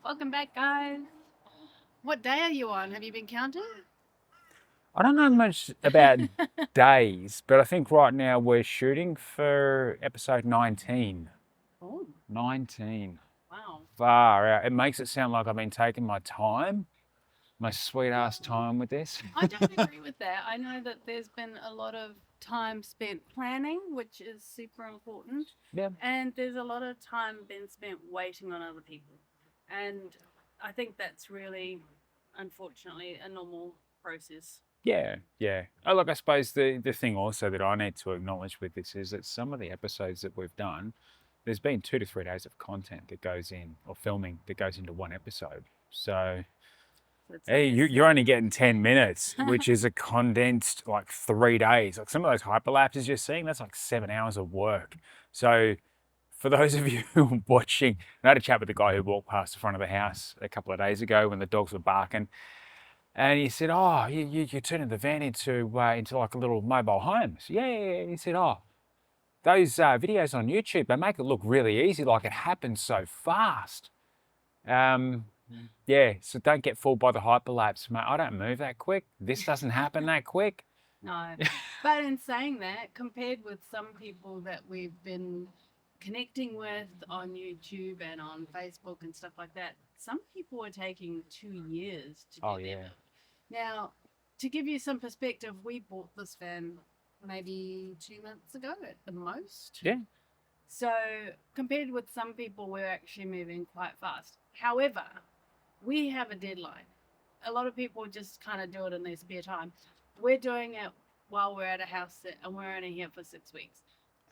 Welcome back, guys. What day are you on? Have you been counting? I don't know much about days, but I think right now we're shooting for episode 19. Oh, 19. wow. Far out. It makes it sound like I've been taking my time, my sweet ass time with this. I don't agree with that. I know that there's been a lot of time spent planning, which is super important, Yeah. and there's a lot of time been spent waiting on other people. And I think that's really, unfortunately, a normal process. Yeah, yeah. Oh, look, I suppose the thing also that I need to acknowledge with this is that some of the episodes that we've done, there's been 2 to 3 days of content that goes in, or filming that goes into one episode. So, So it's hey, like you're only getting 10 minutes, which is a condensed like 3 days. Like some of those hyperlapses you're seeing, that's like 7 hours of work. So, for those of you who are watching, I had a chat with the guy who walked past the front of the house a couple of days ago when the dogs were barking. And he said, "Oh, you're turning the van into like a little mobile home." So, yeah. He said, "Oh, those videos on YouTube, they make it look really easy, like it happens so fast." Yeah, so don't get fooled by the hyperlapse, mate. I don't move that quick. This doesn't happen that quick. No. But in saying that, compared with some people that we've been connecting with on YouTube and on Facebook and stuff like that, some people are taking 2 years to Oh get yeah. there. Now, to give you some perspective, we bought this van maybe 2 months ago at the most. Yeah. So, compared with some people, we're actually moving quite fast. However, we have a deadline. A lot of people just kind of do it in their spare time. We're doing it while we're at a house sit, and we're only here for 6 weeks.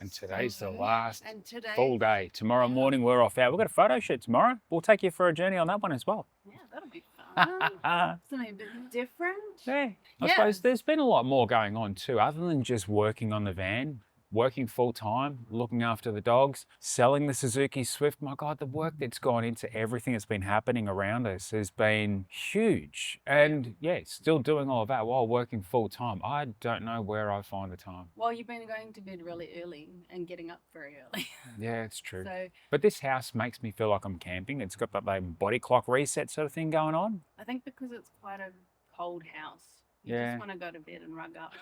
And today's the So- last and today, full day. Tomorrow Yeah. morning we're off out. We've got a photo shoot tomorrow. We'll take you for a journey on that one as well. yeah, that'll be fun. Something a bit different. Yeah, I Yeah. suppose there's been a lot more going on too, other than just working on the van, working full time, looking after the dogs, selling the Suzuki Swift. My God, the work that's gone into everything that's been happening around us has been huge. And yeah, still doing all of that while working full time. I don't know where I find the time. Well, you've been going to bed really early and getting up very early. Yeah, it's true. So But this house makes me feel like I'm camping. It's got that like body clock reset sort of thing going on. I think because it's quite a cold house, you Yeah. just want to go to bed and rug up.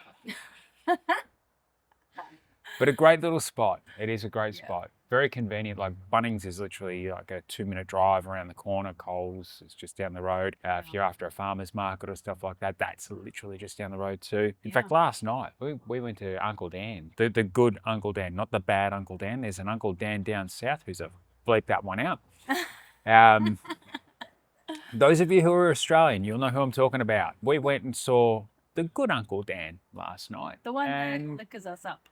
But a great little spot. It is a great Yeah. spot. Very convenient. Like Bunnings is literally like a 2 minute drive around the corner. Coles is just down the road. If you're after a farmer's market or stuff like that, that's literally just down the road too. In fact, last night we went to Uncle Dan, the good Uncle Dan, not the bad Uncle Dan. There's an Uncle Dan down south who's a bleep that one out. Those of you who are Australian, you'll know who I'm talking about. We went and saw the good Uncle Dan last night. The one and that liquors us up.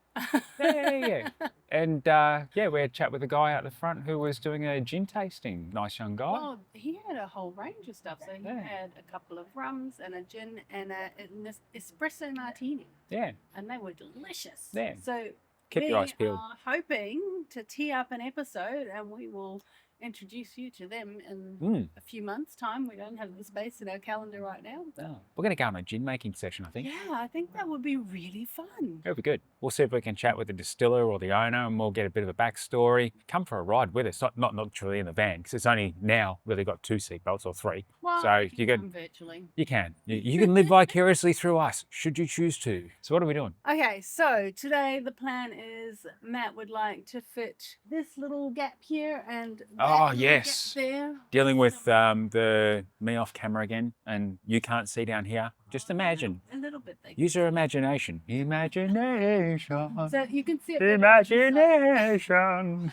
yeah. And we had a chat with a guy out the front who was doing a gin tasting. Nice young guy. Well, he had a whole range of stuff. So he Yeah. had a couple of rums and a gin and an espresso martini, Yeah. and they were delicious. Yeah. So Keep we your eyes peeled. are hoping to tee up an episode, and we will introduce you to them in a few months' time. We don't have the space in our calendar right now. But We're going to go on a gin making session, I think. yeah, I think that would be really fun. It'll be good. We'll see if we can chat with the distiller or the owner, and we'll get a bit of a backstory. Come for a ride with us, not literally in the van, because it's only now really got 2 seatbelts or 3. Well, So you you can can come virtually. you can you can live vicariously through us, should you choose to. So what are we doing? Okay, so today the plan is Matt would like to fit this little gap here and that Oh, little yes. gap there. Dealing with the me off camera again, and you can't see down here. Just imagine. A little bit there. Use your imagination. Imagination. So you can see it better on this side. Imagination.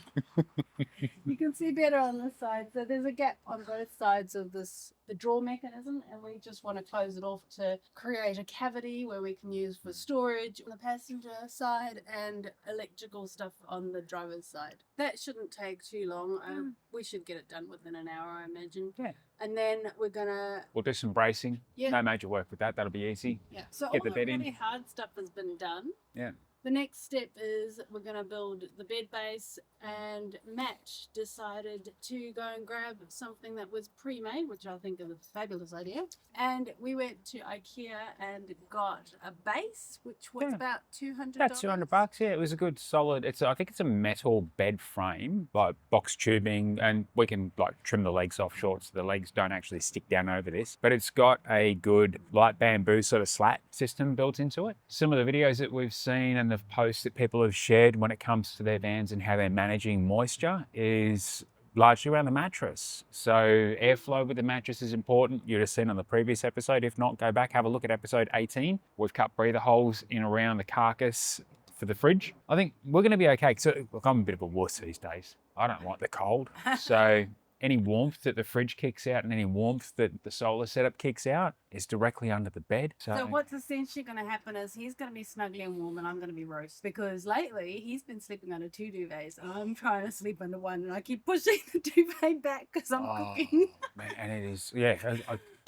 You can see better on this side. So there's a gap on both sides of the drawer mechanism, and we just want to close it off to create a cavity where we can use for storage on the passenger side and electrical stuff on the driver's side. That shouldn't take too long. We should get it done within an hour, I imagine. Yeah. And then we're gonna We'll do some bracing. Yeah. No major work with that. That'll be easy. yeah. So Get all the the bed in. really hard stuff has been done. Yeah. the next step is we're going to build the bed base, and Matt decided to go and grab something that was pre-made, which I think is a fabulous idea. And we went to Ikea and got a base, which was about $200. About $200, yeah. It was a good solid, I think it's a metal bed frame, like box tubing, and we can like trim the legs off short so the legs don't actually stick down over this. But it's got a good light bamboo sort of slat system built into it. Some of the videos that we've seen and the posts that people have shared when it comes to their vans and how they're managing moisture is largely around the mattress. So airflow with the mattress is important. You'd have seen on the previous episode. If not, go back, have a look at episode 18. We've cut breather holes in around the carcass for the fridge. I think we're going to be okay. So look, I'm a bit of a wuss these days. I don't like the cold. So any warmth that the fridge kicks out and any warmth that the solar setup kicks out is directly under the bed. So what's essentially going to happen is he's going to be snuggly and warm and I'm going to be roast, because lately he's been sleeping under 2 duvets and I'm trying to sleep under one, and I keep pushing the duvet back because I'm cooking. Man, and it is, yeah,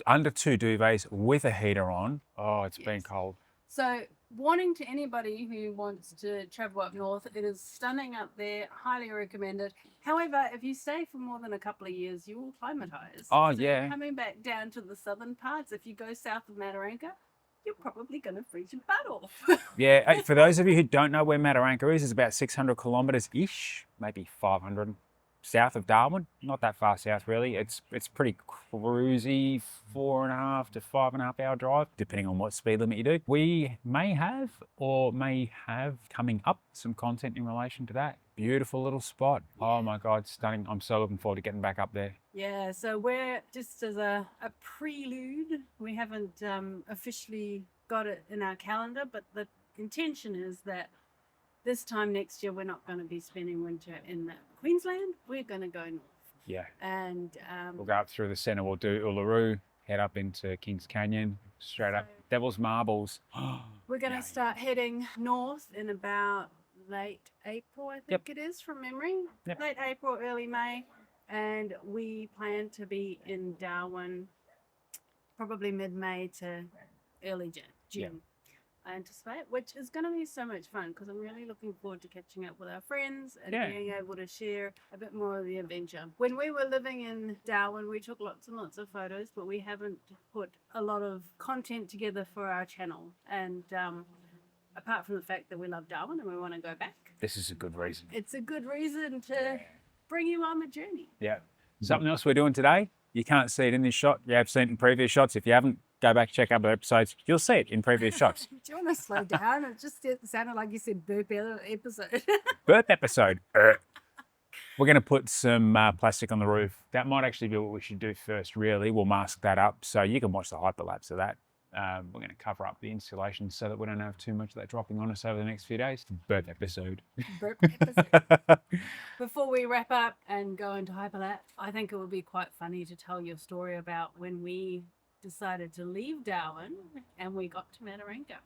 under 2 duvets with a heater on. Oh, it's been cold. So warning to anybody who wants to travel up north, it is stunning up there, highly recommended. However, if you stay for more than a couple of years, you will acclimatise. Oh, so yeah. Coming back down to the southern parts, if you go south of Mataranka, you're probably going to freeze your butt off. Yeah, hey, for those of you who don't know where Mataranka is, it's about 600 kilometres-ish, maybe 500 south of Darwin. Not that far south, really. It's pretty cruisy, 4.5 to 5.5 hour drive, depending on what speed limit you do. We may have coming up some content in relation to that. Beautiful little spot. Oh my God, stunning. I'm so looking forward to getting back up there. Yeah, so we're just as a prelude, we haven't officially got it in our calendar, but the intention is that this time next year, we're not going to be spending winter in Queensland. We're going to go north. Yeah. And we'll go up through the centre. We'll do Uluru, head up into Kings Canyon, straight up. Devil's Marbles. We're going to start heading north in about late April, I think it is, from memory. Yep. Late April, early May. And we plan to be in Darwin probably mid-May to early June. Yep. I anticipate, which is going to be so much fun because I'm really looking forward to catching up with our friends and being able to share a bit more of the adventure. When we were living in Darwin, we took lots and lots of photos, but we haven't put a lot of content together for our channel. And apart from the fact that we love Darwin and we want to go back, this is a good reason. It's a good reason to bring you on the journey. Yeah. Something else we're doing today, you can't see it in this shot. You have seen it in previous shots. If you haven't, go back, check other episodes. You'll see it in previous shots. Do you want to slow down? It just sounded like you said burp episode. Burp episode. We're going to put some plastic on the roof. That might actually be what we should do first, really. We'll mask that up so you can watch the hyperlapse of that. We're going to cover up the insulation so that we don't have too much of that dropping on us over the next few days. Burp episode. Burp episode. Before we wrap up and go into hyperlapse, I think it would be quite funny to tell your story about when we decided to leave Darwin and we got to Mataranka.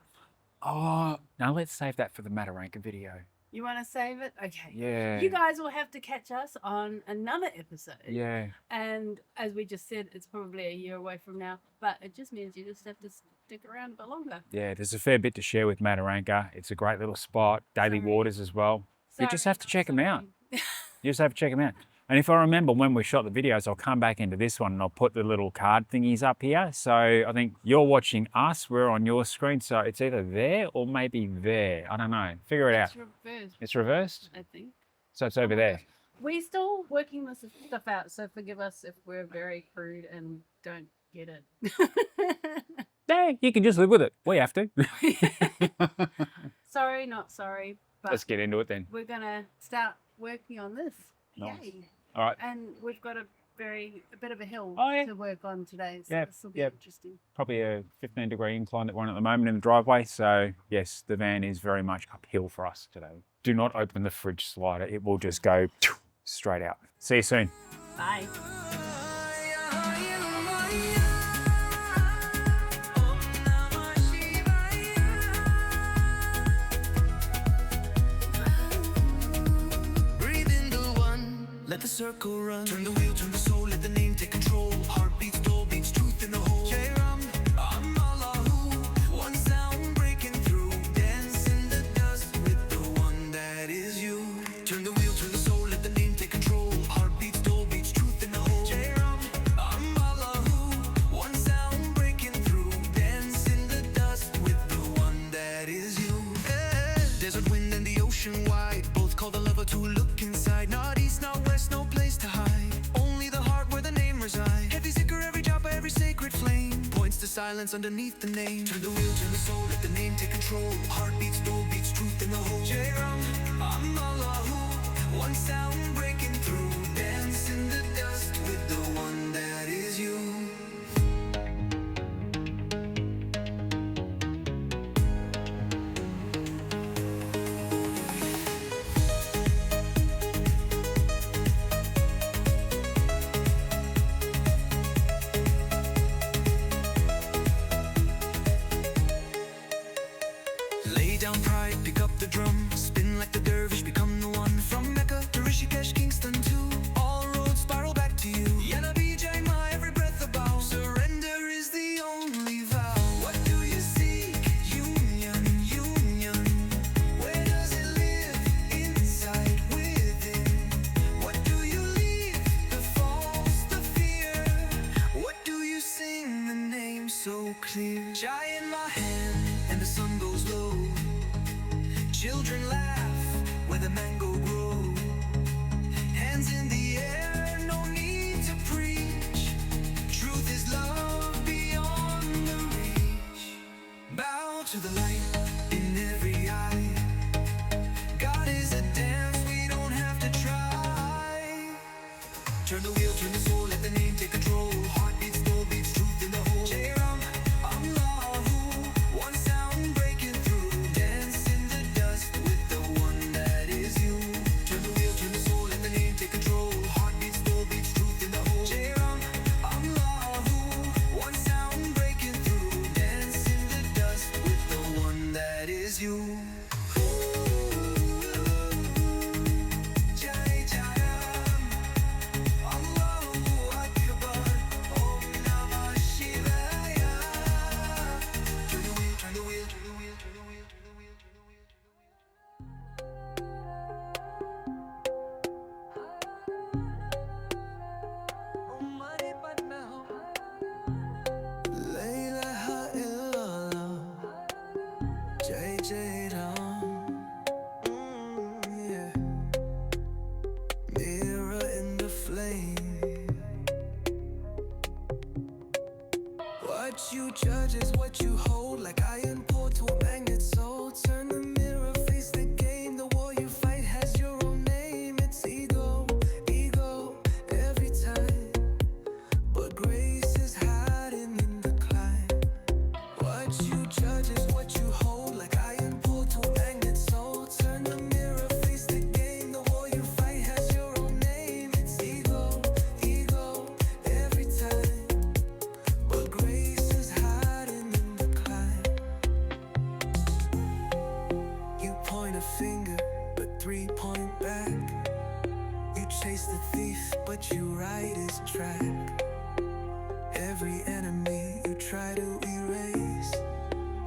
Oh, now let's save that for the Mataranka video. You want to save it? Okay. Yeah. You guys will have to catch us on another episode. Yeah. And as we just said, it's probably a year away from now, but it just means you just have to stick around a bit longer. Yeah, there's a fair bit to share with Mataranka. It's a great little spot. Daily waters as well. You just have to check them out. You just have to check them out. And if I remember when we shot the videos, I'll come back into this one and I'll put the little card thingies up here. So I think you're watching us, we're on your screen. So it's either there or maybe there. I don't know. Figure it out. It's reversed. It's reversed? I think. So it's over there. We're still working this stuff out, so forgive us if we're very crude and don't get it. Yeah, you can just live with it. We have to. Sorry, not sorry. But let's get into it then. We're going to start working on this. Nice. Yay. All right. And we've got a bit of a hill to work on today, so this will be interesting. Probably a 15-degree incline that we're on at the moment in the driveway. So yes, the van is very much uphill for us today. Do not open the fridge slider. It will just go straight out. See you soon. Bye. Let the circle run. Turn the wheel, turn the soul, let the name take control. Heartbeats, dull beats, truth in the hole. I'm Allahu, one sound breaking through. Dance in the dust, silence underneath the name. Turn the wheel, turn the soul, let the name take control. Heartbeats, door beats, truth in the whole. Jairam, Allahu, one sound breaking through. Dance in the dust with the one that is you. Lay down pride, pick up the drum. Spin like the dervish, become the one. From Mecca to Rishikesh, Kingston too. All roads spiral back to you. Ya Nabi Jai Ma, every breath a bow. Surrender is the only vow. What do you seek? Union, union. Where does it live? Inside, within. What do you leave? The false, the fear. What do you sing? The name so clear. Jai in my hand, and the sun goes low. Children laugh where the mango grow. Hands in the air, no need to preach. Truth is love beyond the reach. Bow to the light in every eye. God is a dance we don't have to try. Turn the wheel, turn the soul, let the name take control. Heartbeats, door beats, truth in the whole. Jairam, Allahu, one sound breaking through. Dance in the dust with the one that is you. Turn the wheel, turn the soul, let the name take control. Heartbeats, door beats, truth in the whole. Jairam, Allahu, one sound breaking through. Dance in the dust with the one that is you. Jai Jairam, Allahu Akbar, Om Namah Shivaya. Turn the wheel, turn the wheel, turn the wheel, turn the wheel, turn the wheel, turn the wheel, turn the wheel. La ilaha illallah, Jai Jai Ram. Yeah. Mirror in the flame. What you judge is what you hold, like iron poured to a magnet. So turn the mirror, face the game. The war you fight has your own name. It's ego, ego, every time. But grace is hiding in the climb. What you judge is what you hold, like iron poured to a magnet. So turn the mirror, face the game. The war you fight has your own name. It's ego, ego, every time. But grace is hiding in the climb. You point a finger, but three point back. You chase the thief, but you ride his track. Every enemy you try to erase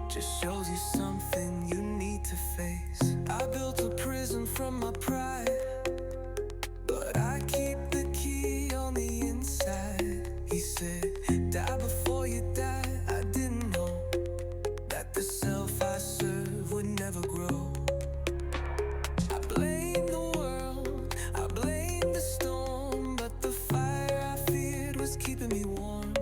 just shows you something you need to face. I built a prison from my pride, but I keep the key on the inside. He said, die before you die. I didn't know that the self I serve would never grow. I blame the world, I blame the storm, but the fire I feared was keeping me warm.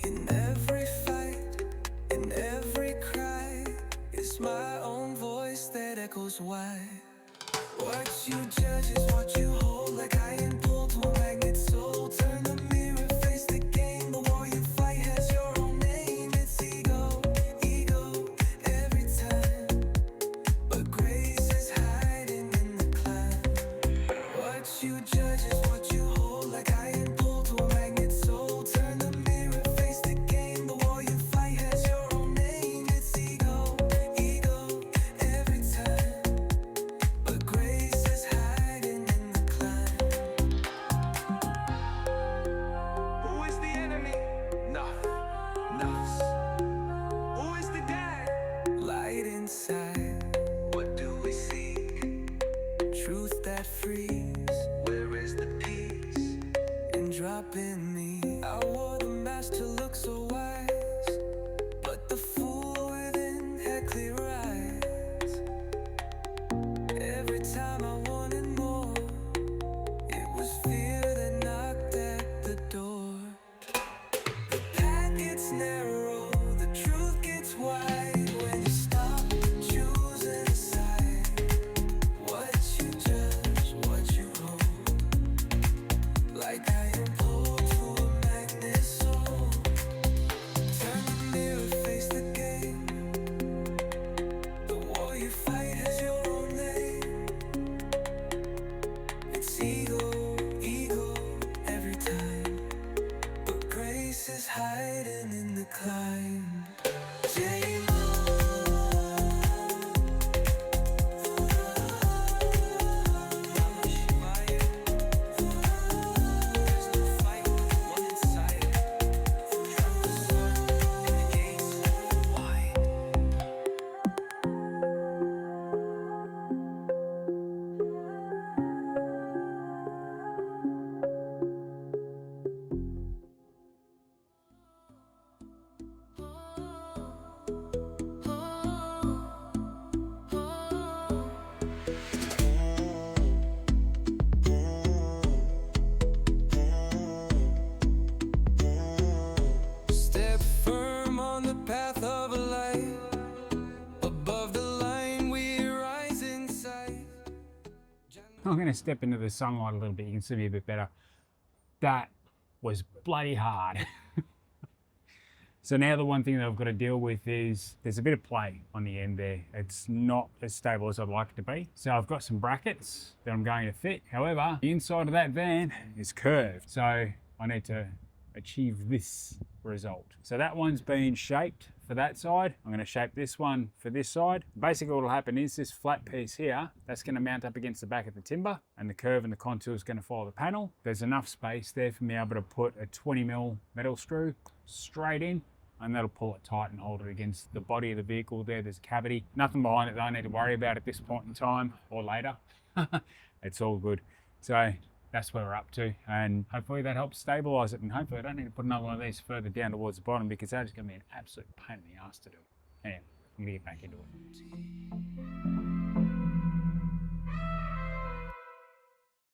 In every fight, in every cry, it's my own voice that echoes why. What you judge is what you hold, like iron pulled to a magnet. So turn the mirror, face the game. The war you fight has your own name. It's ego, ego, every time. But grace is hiding in the climb. What you judge is what you hold, like iron pulled to a magnet. So turn the mirror, face the game. The war you fight has your own name. It's ego, ego, every time. But grace is hiding in the climb. Who is the enemy? Nafs. Who is the dad? Light inside. What do we seek? Truth that frees. Where is the peace? And drop in me. I wore the mask to look so wise, but the fool within had clear eyes. Every time I wanted more, it was fear that knocked at the door. The packets never hiding in the climb. J-Lo. Step firm on the path of a light. Above the line we rise in sight. I'm going to step into the sunlight a little bit. You can see me a bit better. That was bloody hard. So now the one thing that I've got to deal with is there's a bit of play on the end there. It's not as stable as I'd like it to be. So I've got some brackets that I'm going to fit. However, the inside of that van is curved. So I need to achieve this result. So that one's been shaped for that side. I'm going to shape this one for this side. Basically what will happen is this flat piece here, that's going to mount up against the back of the timber, and the curve and the contour is going to follow the panel. There's enough space there for me able to put a 20mm metal screw straight in, and that'll pull it tight and hold it against the body of the vehicle there. There's a cavity. Nothing behind it that I need to worry about at this point in time or later. It's all good. So that's where we're up to, and hopefully that helps stabilize it, and hopefully I don't need to put another one of these further down towards the bottom, because that is going to be an absolute pain in the ass to do. Anyway, I'm going to get back into it.